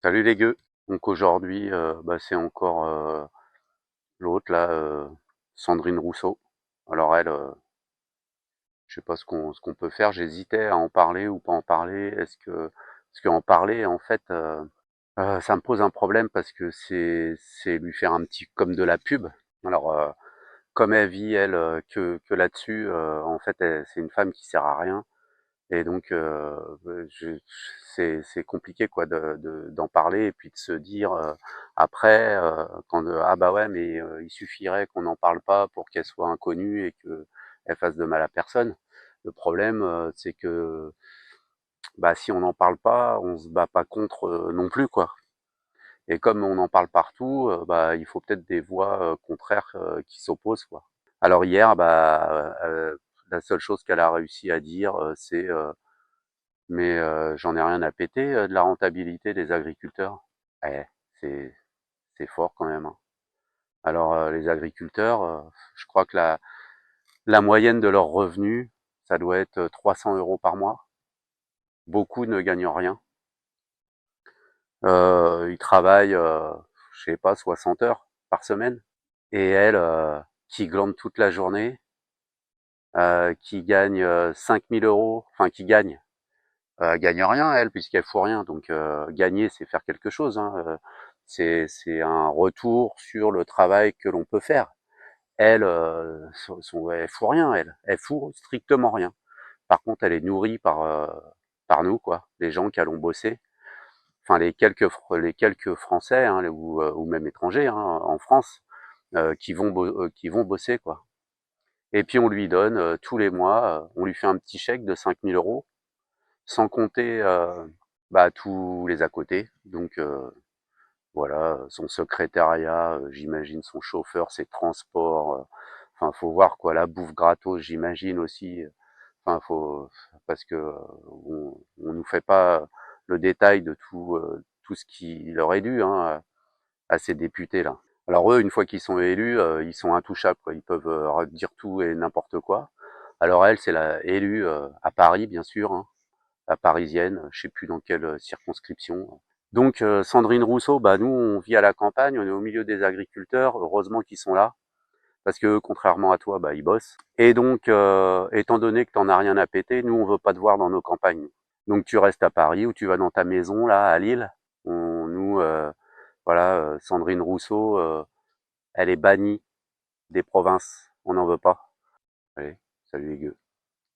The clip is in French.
Salut les gueux. Donc aujourd'hui, c'est encore l'autre là, Sandrine Rousseau. Alors elle, je sais pas ce qu'on peut faire. J'hésitais à en parler ou pas en parler. Est-ce qu'en parler en fait, ça me pose un problème parce que c'est lui faire un petit comme de la pub. Alors comme elle vit elle que là-dessus, en fait, c'est une femme qui sert à rien. Et donc, c'est compliqué quoi d'en parler et puis de se dire après, quand ah bah ouais, mais il suffirait qu'on n'en parle pas pour qu'elle soit inconnue et qu'elle fasse de mal à personne. Le problème, c'est que bah, si on n'en parle pas, on se bat pas contre non plus quoi. Et comme on en parle partout, bah, il faut peut-être des voix contraires qui s'opposent quoi. Alors hier, bah, la seule chose qu'elle a réussi à dire, c'est mais j'en ai rien à péter, de la rentabilité des agriculteurs. Eh, c'est c'est fort quand même, hein. Alors, les agriculteurs, je crois que la moyenne de leurs revenus, ça doit être 300 € par mois. Beaucoup ne gagnent rien. Ils travaillent, je sais pas, 60 heures par semaine. Et elle, qui glande toute la journée, qui gagne 5 000 €, enfin qui gagne, elle gagne rien elle, puisqu'elle fout rien, donc gagner, c'est faire quelque chose, hein, c'est un retour sur le travail que l'on peut faire. Elle, elle fout rien elle fout strictement rien. Par contre, elle est nourrie par nous quoi, les gens qui allons bosser, enfin les quelques Français, hein, ou même étrangers, hein, en France, qui vont bosser quoi. Et puis on lui donne, tous les mois, on lui fait un petit chèque de 5 000 €. Sans compter, bah, tous les à côté. Donc voilà, son secrétariat, j'imagine son chauffeur, ses transports, enfin faut voir quoi, la bouffe gratos j'imagine aussi, enfin faut parce que, on nous fait pas le détail de tout ce qui leur est dû, hein, à ces députés là. Alors eux, une fois qu'ils sont élus, ils sont intouchables quoi, ils peuvent, dire tout et n'importe quoi. Alors elle, c'est la élue, à Paris bien sûr, hein, la parisienne, je sais plus dans quelle circonscription. Donc Sandrine Rousseau, bah nous on vit à la campagne, on est au milieu des agriculteurs, heureusement qu'ils sont là, parce que contrairement à toi, bah ils bossent. Et donc, étant donné que t'en as rien à péter, nous on veut pas te voir dans nos campagnes. Donc tu restes à Paris ou tu vas dans ta maison là à Lille. Nous, voilà, Sandrine Rousseau, elle est bannie des provinces, on n'en veut pas. Allez, salut les gueux.